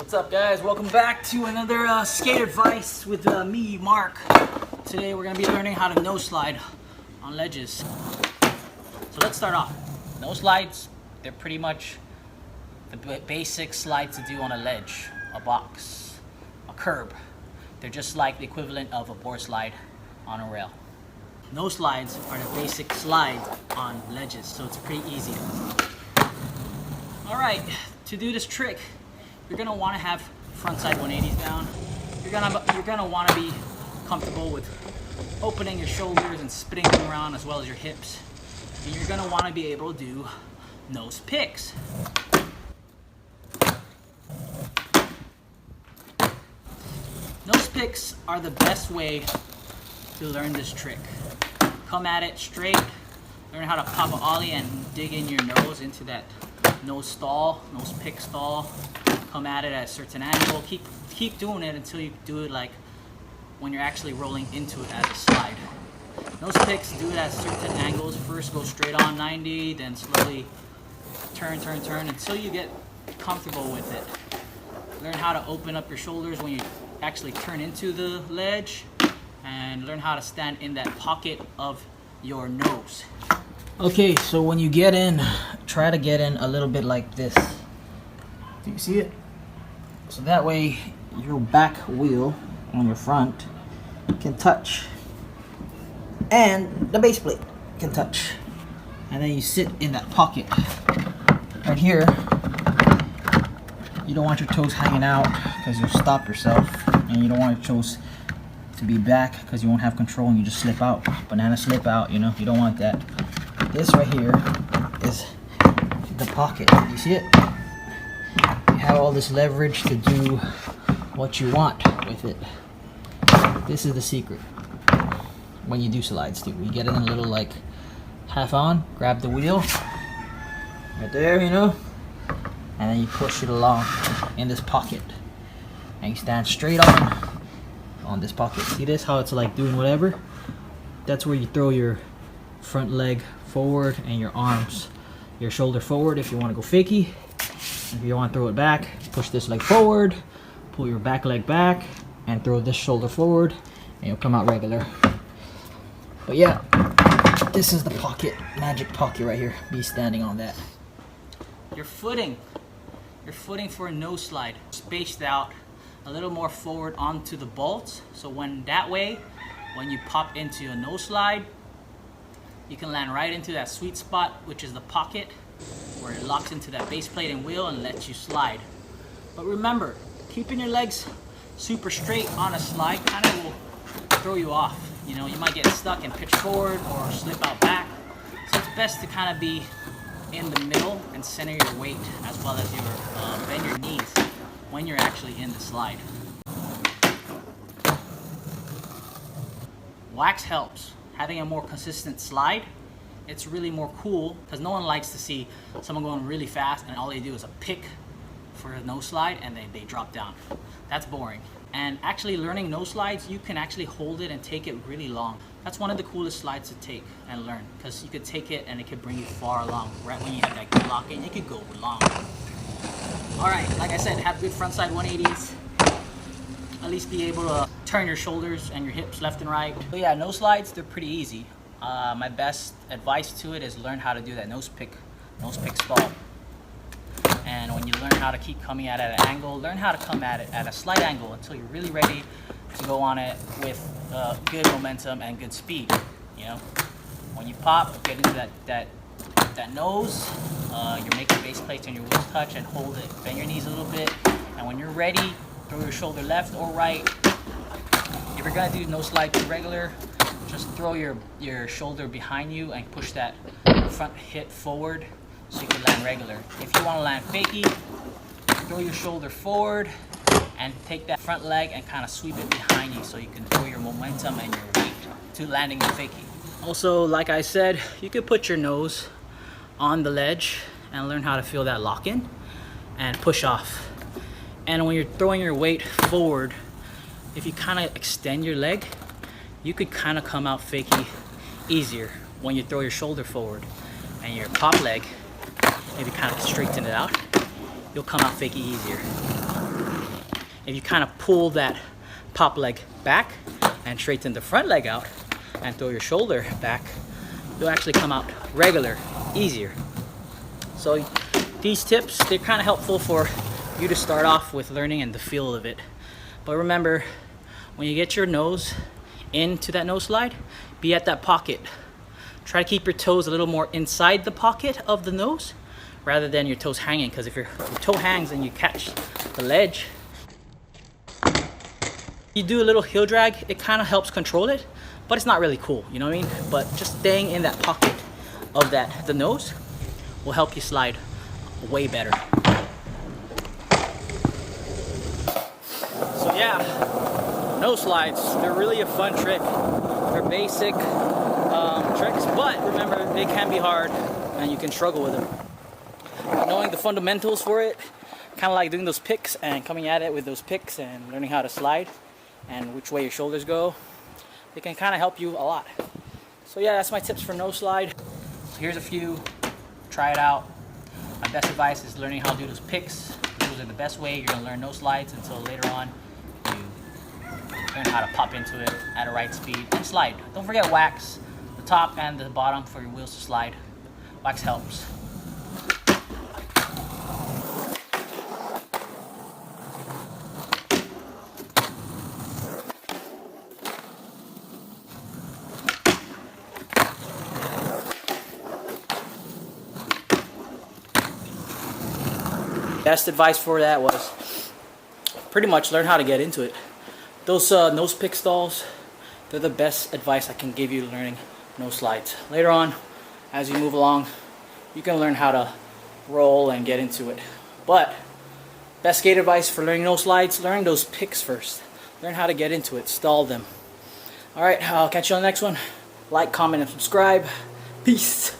What's up, guys? Welcome back to another skate advice with me, Mark. Today we're going to be learning how to nose slide on ledges. So let's start off. Nose slides, they're pretty much the basic slide to do on a ledge, a box, a curb. They're just like the equivalent of a board slide on a rail. Nose slides are the basic slide on ledges, so it's pretty easy. Alright, to do this trick, you're going to want to have frontside 180s down. You're gonna want to be comfortable with opening your shoulders and spinning them around as well as your hips. And you're going to want to be able to do nose picks. Nose picks are the best way to learn this trick. Come at it straight, learn how to pop an ollie and dig in your nose into that nose pick stall. Come at it at a certain angle. Keep doing it until you do it like when you're actually rolling into it as a slide. Nose picks, do it at certain angles. First go straight on 90, then slowly turn until you get comfortable with it. Learn how to open up your shoulders when you actually turn into the ledge, and learn how to stand in that pocket of your nose. Okay, so when you get in, try to get in a little bit like this. Do you see it? So that way your back wheel on your front can touch and the base plate can touch, and then you sit in that pocket right here. You don't want your toes hanging out because you'll stop yourself, and you don't want your toes to be back because you won't have control and you just slip out. Banana slip out, you know, you don't want that. This right here is the pocket. You see it? You have all this leverage to do what you want with it. This is the secret when you do slides too. You get in a little like half on, grab the wheel right there, you know, and then you push it along in this pocket, and you stand straight on this pocket. See this, how it's like doing whatever? That's where you throw your front leg forward and your arms, your shoulder forward if you want to go fakie. If you want to throw it back, push this leg forward, pull your back leg back, and throw this shoulder forward, and you'll come out regular. But yeah, this is the pocket, magic pocket right here. Be standing on that. Your footing for a nose slide, spaced out a little more forward onto the bolts, so when you pop into a nose slide, you can land right into that sweet spot, which is the pocket, where it locks into that base plate and wheel and lets you slide. But remember, keeping your legs super straight on a slide kind of will throw you off. You know, you might get stuck and pitch forward or slip out back. So it's best to kind of be in the middle and center your weight, as well as your bend your knees when you're actually in the slide. Wax helps. Having a more consistent slide, it's really more cool, because no one likes to see someone going really fast and all they do is a pick for a nose slide and they drop down. That's boring. And actually learning nose slides, you can actually hold it and take it really long. That's one of the coolest slides to take and learn, because you could take it and it could bring you far along. Right when you have that good lock in, you could go long. Alright, like I said, have good frontside 180s. At least be able to turn your shoulders and your hips left and right. But yeah, nose slides, they're pretty easy. My best advice to it is learn how to do that nose pick stall. And when you learn how to keep coming at it at an angle, learn how to come at it at a slight angle until you're really ready to go on it with good momentum and good speed. You know, when you pop, get into that nose, you're making base plates and your wheels touch, and hold it. Bend your knees a little bit, and when you're ready, throw your shoulder left or right. If you're gonna do nose slide too regular, just throw your shoulder behind you and push that front hip forward so you can land regular. If you want to land fakie, throw your shoulder forward and take that front leg and kind of sweep it behind you so you can throw your momentum and your weight to landing the fakie. Also, like I said, you could put your nose on the ledge and learn how to feel that lock in and push off. And when you're throwing your weight forward, if you kind of extend your leg, you could kind of come out fakie easier. When you throw your shoulder forward and your pop leg, if you kind of straighten it out, you'll come out fakie easier. if you kind of pull that pop leg back and straighten the front leg out and throw your shoulder back, you'll actually come out regular, easier. So these tips, they're kind of helpful for you to start off with learning and the feel of it. But remember, when you get your nose into that nose slide, be at that pocket. Try to keep your toes a little more inside the pocket of the nose rather than your toes hanging, because if your toe hangs and you catch the ledge, you do a little heel drag, it kind of helps control it, but it's not really cool, you know what I mean? But just staying in that pocket of the nose will help you slide way better. So yeah, nose slides, they're really a fun trick. They're basic tricks, but remember, they can be hard and you can struggle with them. Knowing the fundamentals for it, kind of like doing those picks and coming at it with those picks and learning how to slide and which way your shoulders go, they can kind of help you a lot. So yeah, that's my tips for nose slide. Here's a few, try it out. My best advice is learning how to do those picks. Those are the best way you're gonna learn nose slides until later on you learn how to pop into it at a right speed and slide. Don't forget wax, the top and the bottom for your wheels to slide. Wax helps. Best advice for that was pretty much learn how to get into it. Those nose pick stalls, they're the best advice I can give you learning nose slides. Later on, as you move along, you can learn how to roll and get into it. But best skate advice for learning nose slides, learn those picks first. Learn how to get into it, stall them. Alright, I'll catch you on the next one. Like, comment, and subscribe. Peace.